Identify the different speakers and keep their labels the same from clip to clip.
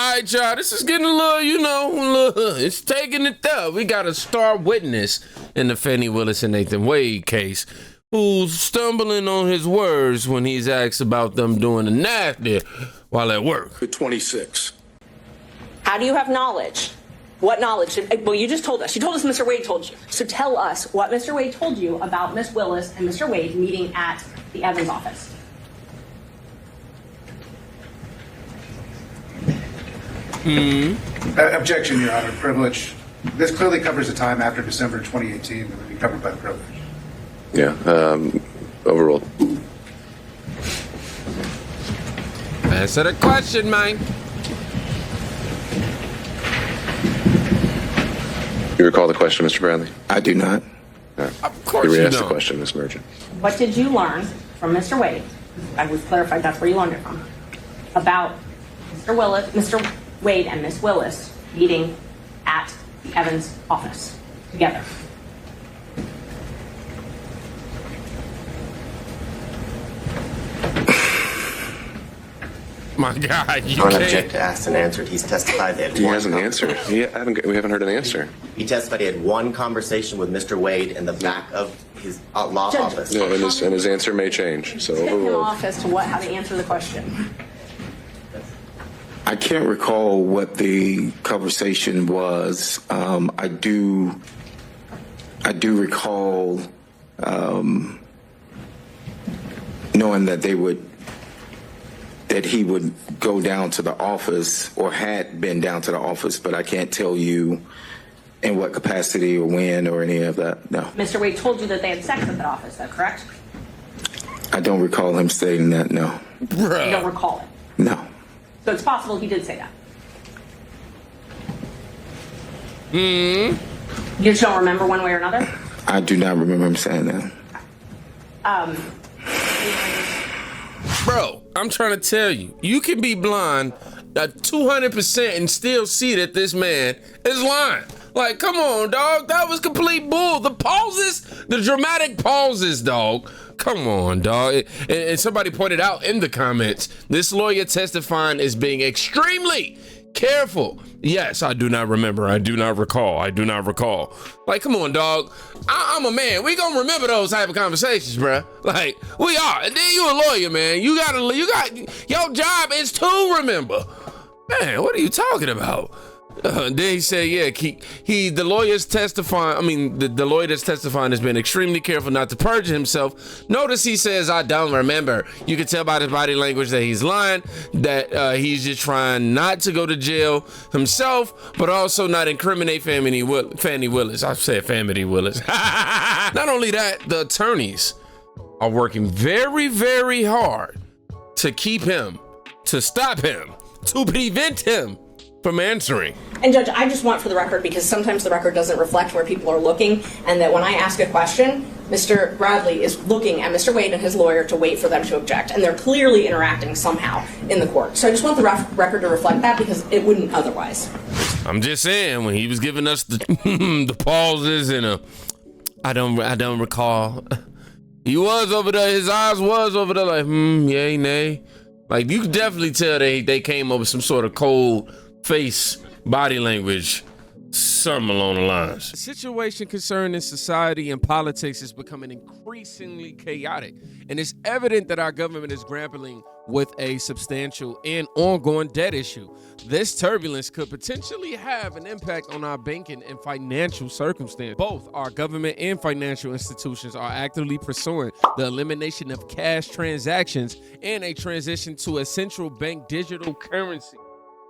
Speaker 1: All right, y'all, this is getting a little, it's taking it there. We got a star witness in the Fani Willis and Nathan Wade case who's stumbling on his words when he's asked about them doing a nasty while at work.
Speaker 2: 26.
Speaker 3: How do you have knowledge? What knowledge? Well, you just told us. You told us Mr. Wade told you. So tell us what Mr. Wade told you about Miss Willis and Mr. Wade meeting at the Evans office.
Speaker 4: Objection, Your Honor. Privilege. This clearly covers the time after December 2018 that would be covered by the privilege.
Speaker 5: Yeah, overruled.
Speaker 1: Answer the question, man.
Speaker 5: You recall the question, Mr. Bradley?
Speaker 6: I do not.
Speaker 1: Of course
Speaker 5: You
Speaker 1: you
Speaker 5: re-asked
Speaker 1: don't.
Speaker 5: the question, Ms. Merchant.
Speaker 3: What did you learn from Mr. Wade? I was clarified that's where you learned it from. About Mr. Wade and Miss Willis meeting at the Evans office together.
Speaker 1: My God, you
Speaker 7: I don't
Speaker 1: can't.
Speaker 7: object to asked and answered. He's testified that
Speaker 5: He hasn't answered. We haven't heard an answer.
Speaker 7: He testified he had one conversation with Mr. Wade in the back of his law office.
Speaker 5: No, and his answer may change. So
Speaker 3: Tip him
Speaker 5: overruled.
Speaker 3: off as to how to answer the question.
Speaker 6: I can't recall what the conversation was. I do recall knowing that he would go down to the office or had been down to the office, but I can't tell you in what capacity or when or any of that. No.
Speaker 3: Mr. Wade told you that they had sex at that office, though, correct?
Speaker 6: I don't recall him stating that, no.
Speaker 1: Bruh.
Speaker 3: You don't recall it.
Speaker 6: No.
Speaker 3: So it's possible he did say that. You just don't remember one way or another?
Speaker 6: I do not remember him saying that.
Speaker 1: Bro, I'm trying to tell you, you can be blind at 200% and still see that this man is lying. Like, come on, dog. That was complete bull. The pauses, the dramatic pauses, dog. Come on, dog. And somebody pointed out in the comments, this lawyer testifying is being extremely careful. Yes, I do not remember. I do not recall. I do not recall. Like, come on, dog. I'm a man. We gonna remember those type of conversations, bruh. Like, we are. And then you a lawyer, man. You got your job is to remember. Man, what are you talking about? Then he said, yeah, the lawyer's testifying. I mean, the lawyer that's testifying has been extremely careful not to perjure himself. Notice he says, I don't remember. You can tell by his body language that he's lying, that he's just trying not to go to jail himself, but also not incriminate Fani Willis. I said Fani Willis. Not only that, the attorneys are working very, very hard to keep him, to stop him, to prevent him from answering.
Speaker 3: And Judge, I just want for the record, because sometimes the record doesn't reflect where people are looking, and that when I ask a question, Mr. Bradley is looking at Mr. Wade and his lawyer to wait for them to object, and they're clearly interacting somehow in the court. So I just want the record to reflect that, because it wouldn't otherwise.
Speaker 1: I'm just saying, when he was giving us the the pauses and I don't recall. He was over there, his eyes was over there like, yay, nay. Like, you could definitely tell they came up with some sort of cold face, body language, something along the lines. The situation concerning society and politics is becoming increasingly chaotic, and it's evident that our government is grappling with a substantial and ongoing debt issue. This turbulence could potentially have an impact on our banking and financial circumstance. Both our government and financial institutions are actively pursuing the elimination of cash transactions and a transition to a central bank digital currency.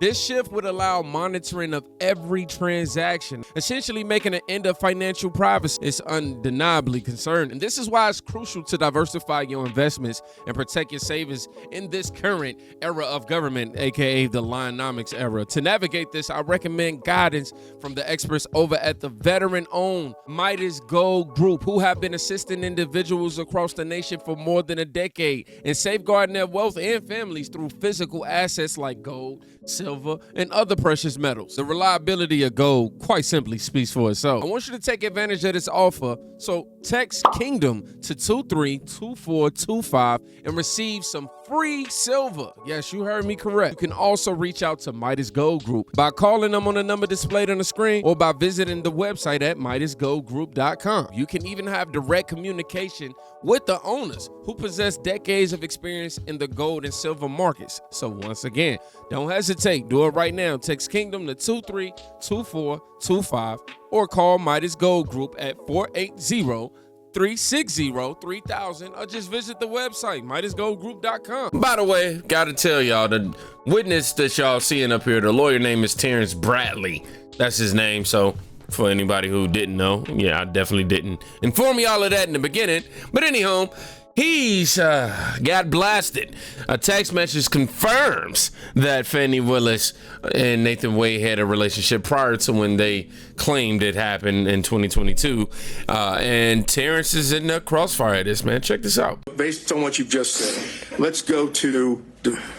Speaker 1: This shift would allow monitoring of every transaction, essentially making an end of financial privacy. It's undeniably concerned, and this is why it's crucial to diversify your investments and protect your savings in this current era of government, aka the Lionomics era. To navigate this, I recommend guidance from the experts over at the veteran-owned Midas Gold Group, who have been assisting individuals across the nation for more than a decade and safeguarding their wealth and families through physical assets like gold, silver, and other precious metals. The reliability of gold quite simply speaks for itself. I want you to take advantage of this offer, so text KINGDOM to 232425 and receive some free free silver. Yes, you heard me correct. You can also reach out to Midas Gold Group by calling them on the number displayed on the screen or by visiting the website at MidasGoldGroup.com. You can even have direct communication with the owners who possess decades of experience in the gold and silver markets. So once again, don't hesitate. Do it right now. Text Kingdom to 232425 or call Midas Gold Group at 480-360-3000 or just visit the website, MidasGoldGroup.com. By the way, gotta tell y'all, the witness that y'all seeing up here, the lawyer name is Terrence Bradley. That's his name, so for anybody who didn't know, yeah, I definitely didn't inform y'all of that in the beginning. But anyhow, he's got blasted. A text message confirms that Fani Willis and Nathan Wade had a relationship prior to when they claimed it happened in 2022. And Terrence is in the crossfire of this, man. Check this out.
Speaker 2: Based on what you've just said, let's go to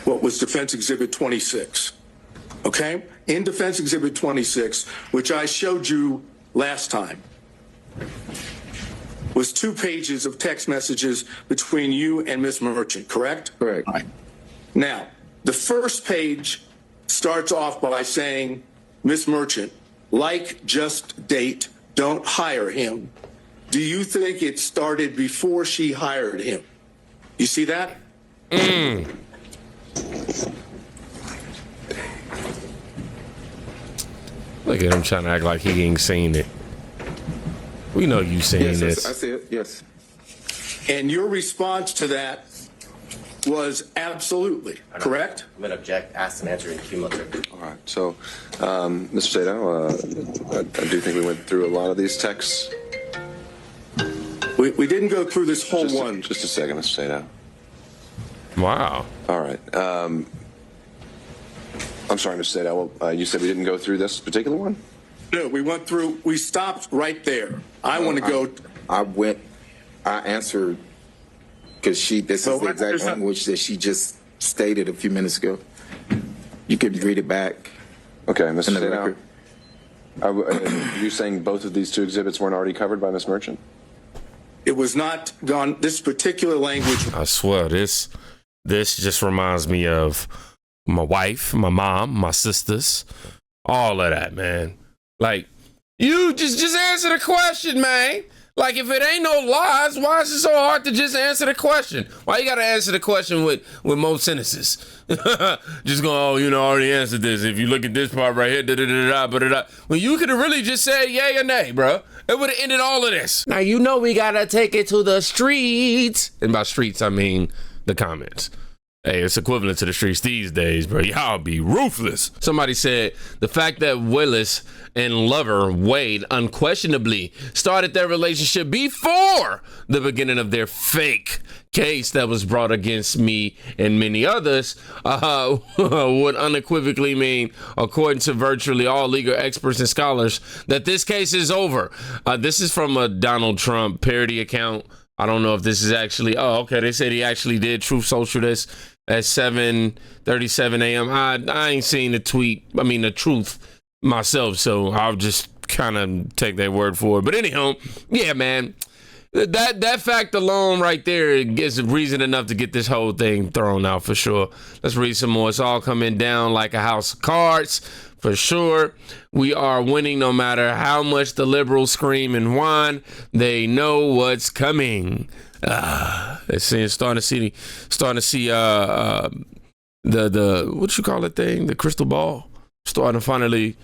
Speaker 2: what was Defense Exhibit 26. Okay? In Defense Exhibit 26, which I showed you last time, was 2 pages of text messages between you and Miss Merchant, correct?
Speaker 6: Correct.
Speaker 2: Right. Now, the first page starts off by saying, Miss Merchant, like, just date, don't hire him. Do you think it started before she hired him? You see that?
Speaker 1: Look at him trying to act like he ain't seen it. We know you seen
Speaker 6: Yes,
Speaker 1: this.
Speaker 6: I see it. Yes.
Speaker 2: And your response to that was absolutely, correct?
Speaker 7: I'm going to object, ask and answer in cumulative.
Speaker 5: All right. So, Mr. Sato, I do think we went through a lot of these texts.
Speaker 2: We didn't go through this whole one.
Speaker 5: Just a second, Mr. Sato.
Speaker 1: Wow.
Speaker 5: All right. I'm sorry, Mr. Sato. You said we didn't go through this particular one?
Speaker 2: No, we stopped right there. I want to go.
Speaker 6: I answered because this is the exact language that she just stated a few minutes ago. You could read it back.
Speaker 5: Okay, Mr.
Speaker 6: In the
Speaker 5: Sato.
Speaker 6: record.
Speaker 5: You saying both of these 2 exhibits weren't already covered by Miss Merchant?
Speaker 2: It was not gone. This particular language.
Speaker 1: I swear, this just reminds me of my wife, my mom, my sisters, all of that, man. Like, you just answer the question, man. Like, if it ain't no lies, why is it so hard to just answer the question? Why you gotta answer the question with more sentences? Just go, I already answered this. If you look at this part right here, da-da-da-da-da-da-da. Well, you could have really just said yay or nay, bro. It would have ended all of this. Now, we gotta take it to the streets. And by streets, I mean the comments. Hey, it's equivalent to the streets these days, bro. Y'all be ruthless. Somebody said the fact that Willis and lover Wade unquestionably started their relationship before the beginning of their fake case that was brought against me and many others would unequivocally mean, according to virtually all legal experts and scholars, that this case is over. This is from a Donald Trump parody account. I don't know if this is actually, they said he actually did Truth Social this at 7:37 a.m. I ain't seen the truth myself, so I'll just kind of take their word for it. But anyhow, yeah, man, that fact alone right there is reason enough to get this whole thing thrown out for sure. Let's read some more. It's all coming down like a house of cards. For sure, we are winning no matter how much the liberals scream and whine. They know what's coming. Starting to see the what you call that thing? The crystal ball. The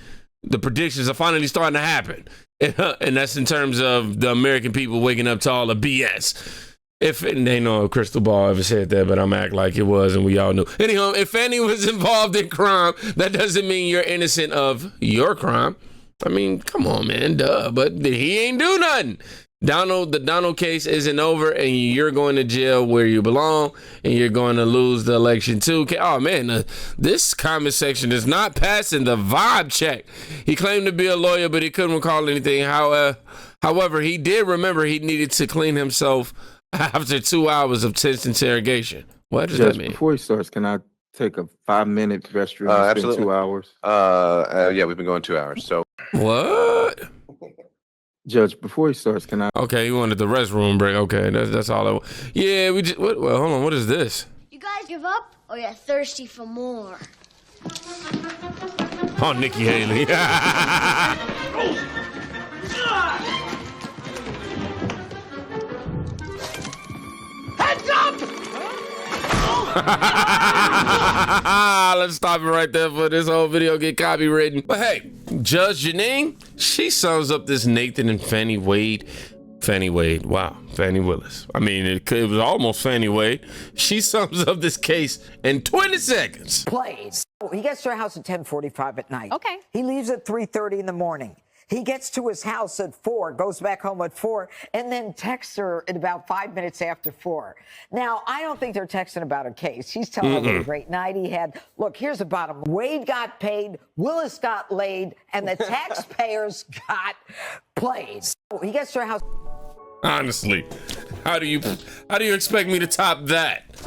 Speaker 1: predictions are finally starting to happen. And that's in terms of the American people waking up to all the BS. If they know a crystal ball ever said that, but I'm acting like it was, and we all knew. Anyhow, if Fani was involved in crime, that doesn't mean you're innocent of your crime. I mean, come on, man, duh. But he ain't do nothing. The Donald case isn't over, and you're going to jail where you belong, and you're going to lose the election too. Oh man, this comment section is not passing the vibe check. He claimed to be a lawyer, but he couldn't recall anything. However, he did remember he needed to clean himself after 2 hours of tense interrogation. What does that mean?
Speaker 6: Before he starts, can I take a 5-minute restroom?
Speaker 5: Absolutely.
Speaker 6: 2 hours.
Speaker 5: Yeah, we've been going 2 hours. So
Speaker 1: What?
Speaker 6: Judge, before he starts, can I?
Speaker 1: Okay, you wanted the restroom break. Okay, that's all. Yeah, we just. Well, hold on. What is this?
Speaker 8: You guys guys give up or you're thirsty for more?
Speaker 1: Oh, Nikki Haley.
Speaker 8: Heads up!
Speaker 1: Let's stop it right there for this whole video get copywritten. But hey, Judge Janine, she sums up this Nathan and Fani Willis. Wow, Fani Willis. I mean, it was almost Fani Wade. She sums up this case in 20 seconds.
Speaker 9: Plays. He gets to her house at 10:45 at night.
Speaker 10: Okay.
Speaker 9: He leaves at 3:30 in the morning. He gets to his house at 4, goes back home at 4, and then texts her at about 5 minutes after 4. Now, I don't think they're texting about a case. She's telling her what a great night he had. Look, here's the bottom. Wade got paid, Willis got laid, and the taxpayers got played. He gets to her house.
Speaker 1: Honestly, how do you expect me to top that?